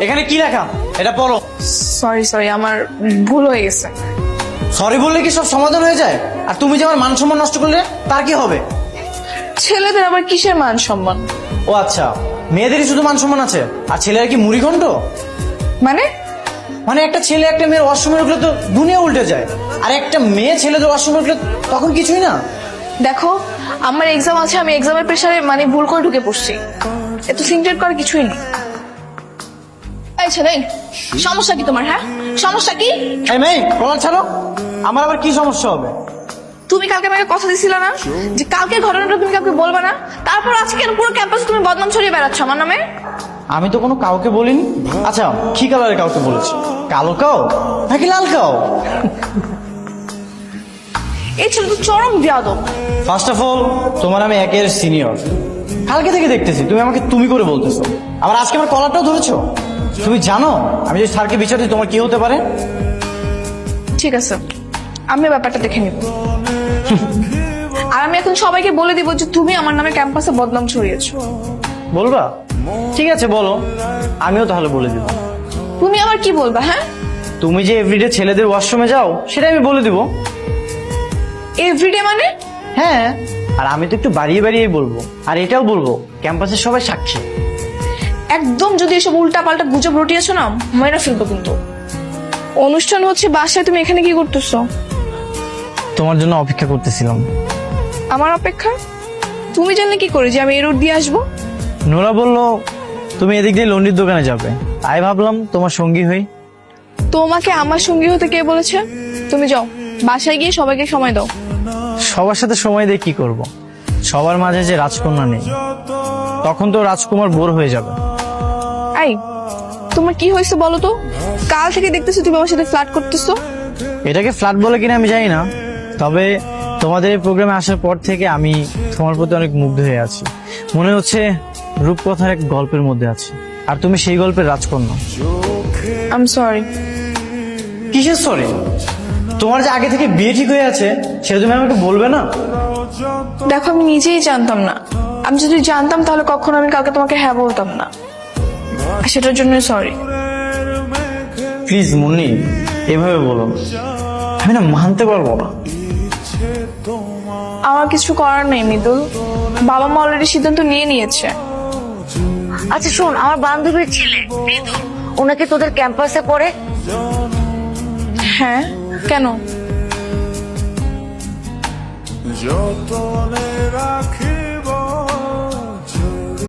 এখানে কি লেখা এটা পড়ো। সরি আমার ভুল হয়ে গেছে। সরি বললে কি সব সমাধান হয়ে যায়? আর তুমি যে আমার মান সম্মান নষ্ট করলে তার কি হবে? ছেলেদের আবার কিসের মান সম্মান? ও আচ্ছা, মেয়েদেরই শুধু মান সম্মান আছে আর ছেলেরা কি মুড়িঘণ্ট? মানে মানে একটা ছেলে একটা মেয়ের ওয়াশরুমে উঠলে তো দুনিয়া উল্টে যায়, আর একটা মেয়ে ছেলেদের ওয়াশরুমে উঠলে তখন কিছুই না। দেখো, আমার এক্সাম আছে, আমি এক্সামের প্রেসারে মানে ভুল করে ঢুকে পড়ছি। এত সিনক্রেট করার কিছুই নেই। এই ছেলে, সমস্যা কি তোমার? হ্যাঁ, সমস্যা কি? এই মেয়ে, কলার ছাড়ো। আমার আবার কি সমস্যা হবে? তুমি কালকে আমাকে কথা দিছিলে না যে কালকের ঘটনাটা তুমি কাউকে বলবে না? তারপর আজকে কেন পুরো ক্যাম্পাসে তুমি বদনাম ছড়িয়ে বেড়াচ্ছ আমার নামে? আমি তো কোনো কাউকে বলিনি। আচ্ছা, কি কালারের কাউকে বলেছি? কালো কাও নাকি লাল কাও? এই ছেলে তো চরম বিয়াদব। ফার্স্ট অফ অল, তোমার আমি একের সিনিয়র। কালকে থেকে দেখতেছি তুমি আমাকে তুমি করে বলতেছো, আবার আজকে আমার কলারটাও ধরেছো। তুমি জানো আমি যদি স্যারকে বিচার দিই তোমার কি হতে পারে? ঠিক আছে, আমি ব্যাপারটা দেখে নিব। আর আমি এখন সবাইকে বলে দিব যে তুমি আমার নামে ক্যাম্পাসে বদনাম ছড়িয়েছো। বলবা? ঠিক আছে বলো, আমিও তাহলে বলে দিব। তুমি আবার কি বলবা? হ্যাঁ, তুমি যে এভরিডে ছেলেদের ওয়াশরুমে যাও সেটা আমি বলে দিব। এভরিডে মানে? হ্যাঁ, আর আমি তো একটু বাড়িয়ে বাড়িয়ে বলবো, আর এটাও বলবো ক্যাম্পাসের সবাই সাক্ষী। একদম যদি এসব উল্টা পাল্টা গুজব রটিয়েছো না, মেরে ফেলবো কিন্তু। অনুষ্ঠান হচ্ছে বাসায়, তুমি এখানে কি করতেছো? তোমার জন্য অপেক্ষা করতেছিলাম। আমার অপেক্ষা? তুমি জানলে কি করে যে আমি এই রোড দিয়ে আসবো? নোরা বললো তুমি এদিক দিয়ে লন্ডির দোকানে যাবে, তাই ভাবলাম তোমার সঙ্গী হই। তোমাকে আমার সঙ্গী হতে কে বলেছে? তুমি যাও, বাসায় গিয়ে সবাইকে সময় দাও। সবার সাথে সময় দিয়ে কি করব? সবার মাঝে যে রাজকন্যা নেই, তখন তো রাজকুমার বোর হয়ে যাবে। আই, তোমার কি হয়েছে বলো তো? কাল থেকে দেখতেছো তুমি আমার সাথে ফ্লার্ট করতেছো। এটাকে ফ্ল্যাট বলে কিনা আমি জানি না, তবে তোমাদের এই প্রোগ্রামে আসার পর থেকে আমি তোমার প্রতি অনেক মুগ্ধ হয়ে আছি। মনে হচ্ছে রূপকথার এক গল্পের মধ্যে আছে, আর তুমি সেই গল্পের রাজকন্যা। I am sorry. কিসের সরি? তোমার যে আগে থেকে বিয়ে ঠিক হয়ে আছে সেটা তুমি আমাকে বলবে না? দেখো, আমি নিজেই জানতাম না। আমি যদি জানতাম তাহলে কখনো আমি কালকে তোমাকে হ্যাঁ বলতাম না। আর সেটার জন্য সরি। প্লিজ মুন্নি, এভাবে বলো, আমি না মানতে পারবো না। আমার কিছু করার নেই মৃদুল, বাবা মা অলরেডি সিদ্ধান্ত নিয়ে নিয়েছে। আচ্ছা শোন, আমার বান্ধবীর ছেলে মৃদুল, ওনাকে তোদের ক্যাম্পাসে পড়ে। হ্যাঁ, কেন? যতনে রাখি